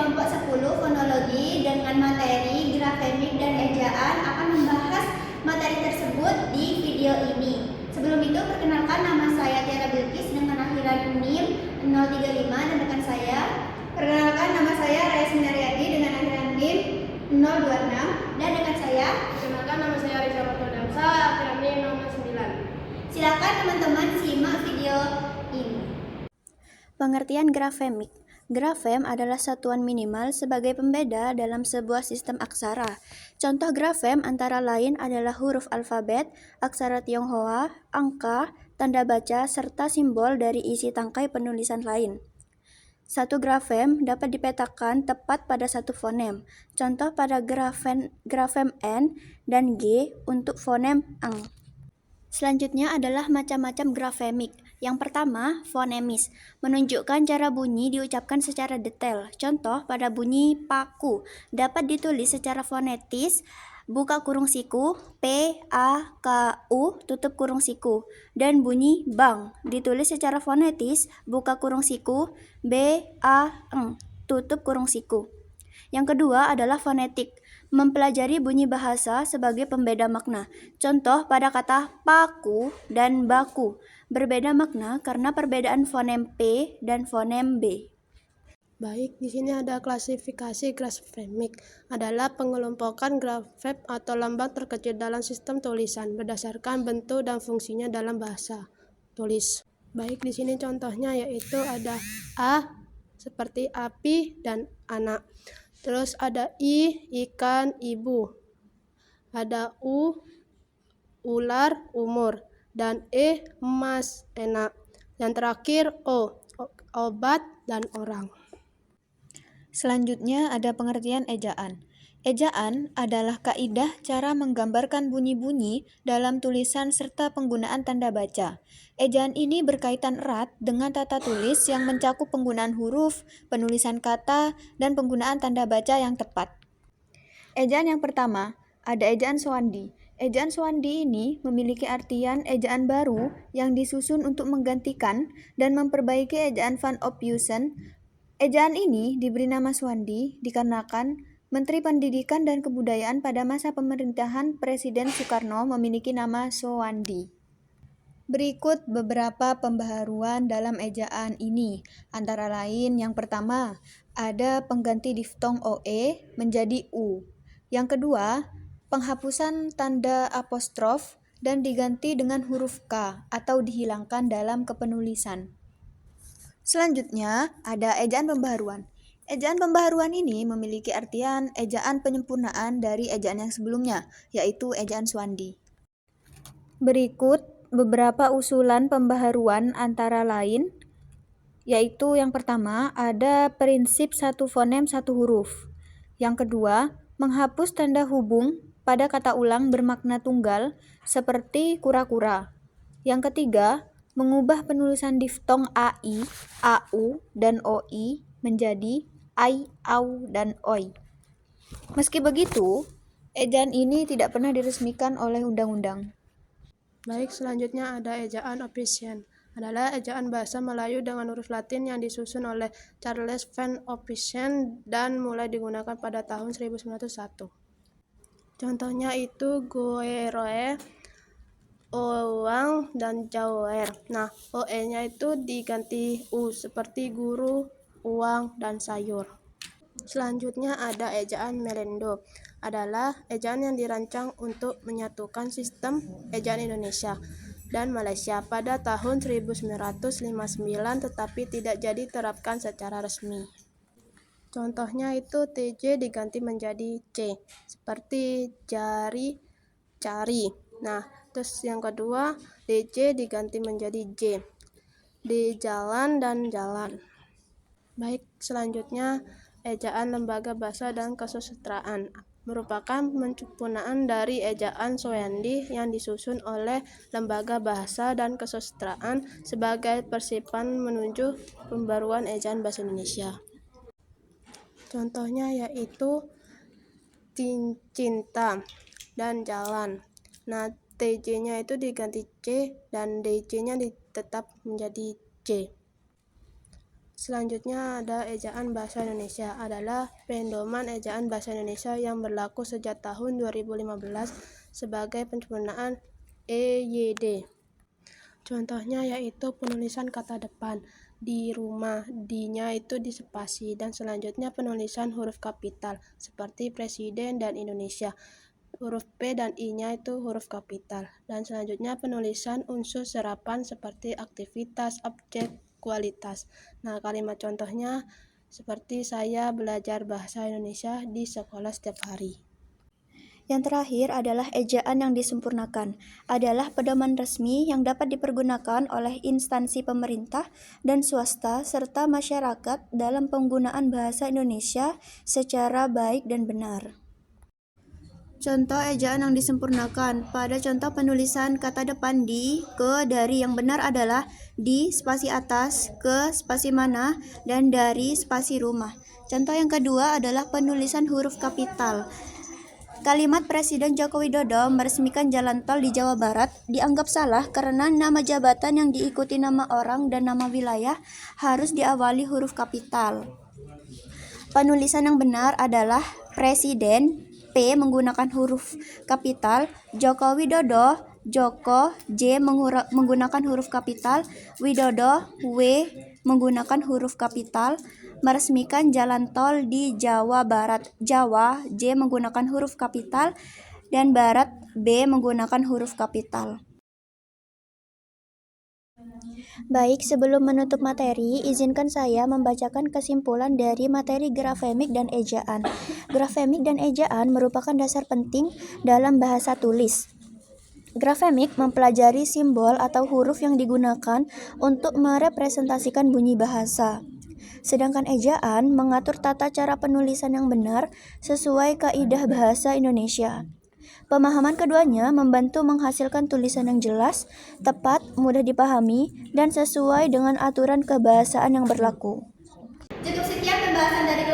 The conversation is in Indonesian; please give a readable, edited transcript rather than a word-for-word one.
kelompok 10 fonologi dengan materi grafemik dan ejaan akan membahas materi tersebut di video ini. Sebelum itu, perkenalkan, nama saya Tiara Bilkis dengan akhiran NIM 035 dan rekan saya. Perkenalkan, nama saya Raya Sinaryadi dengan akhiran NIM 026 dan rekan saya. Perkenalkan, nama saya Riza Damsa, akhiran NIM 09. Silakan teman-teman simak video ini. Pengertian grafemik. Grafem adalah satuan minimal sebagai pembeda dalam sebuah sistem aksara. Contoh grafem antara lain adalah huruf alfabet, aksara Tionghoa, angka, tanda baca, serta simbol dari isi tangkai penulisan lain. Satu grafem dapat dipetakan tepat pada satu fonem. Contoh pada grafem N dan G untuk fonem ang. Selanjutnya adalah macam-macam grafemik. Yang pertama, fonemis, menunjukkan cara bunyi diucapkan secara detail. Contoh pada bunyi paku, dapat ditulis secara fonetis, buka kurung siku, P, A, K, U, tutup kurung siku. Dan bunyi bang, ditulis secara fonetis, buka kurung siku, B, A, Ng, tutup kurung siku. Yang kedua adalah fonetik, mempelajari bunyi bahasa sebagai pembeda makna. Contoh pada kata paku dan baku, berbeda makna karena perbedaan fonem P dan fonem B. Baik, di sini ada klasifikasi grafemik. Adalah pengelompokan grafem atau lambang terkecil dalam sistem tulisan berdasarkan bentuk dan fungsinya dalam bahasa tulis. Baik, di sini contohnya yaitu ada A seperti api dan anak. Terus ada I, ikan, ibu. Ada U, ular, umur. Dan E, emas, enak. Dan terakhir O, obat dan orang. Selanjutnya ada pengertian ejaan. Ejaan adalah kaidah cara menggambarkan bunyi-bunyi dalam tulisan serta penggunaan tanda baca. Ejaan ini berkaitan erat dengan tata tulis yang mencakup penggunaan huruf, penulisan kata, dan penggunaan tanda baca yang tepat. Ejaan yang pertama, ada ejaan Sowandi. Ejaan Sowandi ini memiliki artian ejaan baru yang disusun untuk menggantikan dan memperbaiki ejaan Van Ophuijsen. Ejaan ini diberi nama Sowandi dikarenakan Menteri Pendidikan dan Kebudayaan pada masa pemerintahan Presiden Soekarno memiliki nama Sowandi. Berikut beberapa pembaharuan dalam ejaan ini. Antara lain, yang pertama, ada pengganti diftong OE menjadi U. Yang kedua, penghapusan tanda apostrof dan diganti dengan huruf K atau dihilangkan dalam kepenulisan. Selanjutnya, ada ejaan pembaharuan. Ejaan pembaharuan ini memiliki artian ejaan penyempurnaan dari ejaan yang sebelumnya, yaitu ejaan Sowandi. Berikut beberapa usulan pembaharuan antara lain, yaitu yang pertama, ada prinsip satu fonem satu huruf. Yang kedua, menghapus tanda hubung pada kata ulang bermakna tunggal, seperti kura-kura. Yang ketiga, mengubah penulisan diftong AI, AU, dan OI menjadi ai, au, dan oi. Meski begitu, ejaan ini tidak pernah diresmikan oleh undang-undang. Baik, selanjutnya ada ejaan Ophuijsen. Adalah ejaan bahasa Melayu dengan huruf Latin yang disusun oleh Charles Van Ophuijsen dan mulai digunakan pada tahun 1901. Contohnya itu goeroe, owang, dan jauer. Nah, OE-nya itu diganti U seperti guru, uang, dan sayur. Selanjutnya ada ejaan Melendo. Adalah ejaan yang dirancang untuk menyatukan sistem ejaan Indonesia dan Malaysia pada tahun 1959 tetapi tidak jadi diterapkan secara resmi. Contohnya itu TJ diganti menjadi C seperti jari, cari. Nah, terus yang kedua DJ diganti menjadi J, di jalan dan jalan. Baik, selanjutnya ejaan lembaga bahasa dan kesusastraan merupakan penyempurnaan dari ejaan Sowandi yang disusun oleh Lembaga Bahasa dan Kesusastraan sebagai persiapan menuju pembaruan ejaan bahasa Indonesia. Contohnya yaitu cinta dan jalan. Nah, TJ-nya itu diganti C dan DJ-nya tetap menjadi C. Selanjutnya ada ejaan bahasa Indonesia, adalah pedoman ejaan bahasa Indonesia yang berlaku sejak tahun 2015 sebagai penyempurnaan EYD. Contohnya yaitu penulisan kata depan di rumah, di-nya itu dispasi, dan selanjutnya penulisan huruf kapital seperti presiden dan Indonesia. Huruf P dan I-nya itu huruf kapital. Dan selanjutnya penulisan unsur serapan seperti aktivitas, objek, kualitas. Nah, kalimat contohnya seperti saya belajar bahasa Indonesia di sekolah setiap hari. Yang terakhir adalah ejaan yang disempurnakan, adalah pedoman resmi yang dapat dipergunakan oleh instansi pemerintah dan swasta serta masyarakat dalam penggunaan bahasa Indonesia secara baik dan benar. Contoh ejaan yang disempurnakan. Pada contoh penulisan kata depan di, ke, dari yang benar adalah di, spasi atas, ke, spasi mana, dan dari, spasi rumah. Contoh yang kedua adalah penulisan huruf kapital. Kalimat Presiden Joko Widodo meresmikan jalan tol di Jawa Barat dianggap salah karena nama jabatan yang diikuti nama orang dan nama wilayah harus diawali huruf kapital. Penulisan yang benar adalah Presiden, P menggunakan huruf kapital, Joko Widodo, Joko, J menggunakan huruf kapital, Widodo, W menggunakan huruf kapital, meresmikan jalan tol di Jawa Barat, Jawa, J menggunakan huruf kapital, dan Barat, B menggunakan huruf kapital. Baik, sebelum menutup materi, izinkan saya membacakan kesimpulan dari materi grafemik dan ejaan. Grafemik dan ejaan merupakan dasar penting dalam bahasa tulis. Grafemik mempelajari simbol atau huruf yang digunakan untuk merepresentasikan bunyi bahasa. Sedangkan ejaan mengatur tata cara penulisan yang benar sesuai kaidah bahasa Indonesia. Pemahaman keduanya membantu menghasilkan tulisan yang jelas, tepat, mudah dipahami, dan sesuai dengan aturan kebahasaan yang berlaku. Cukup sekian pembahasan dari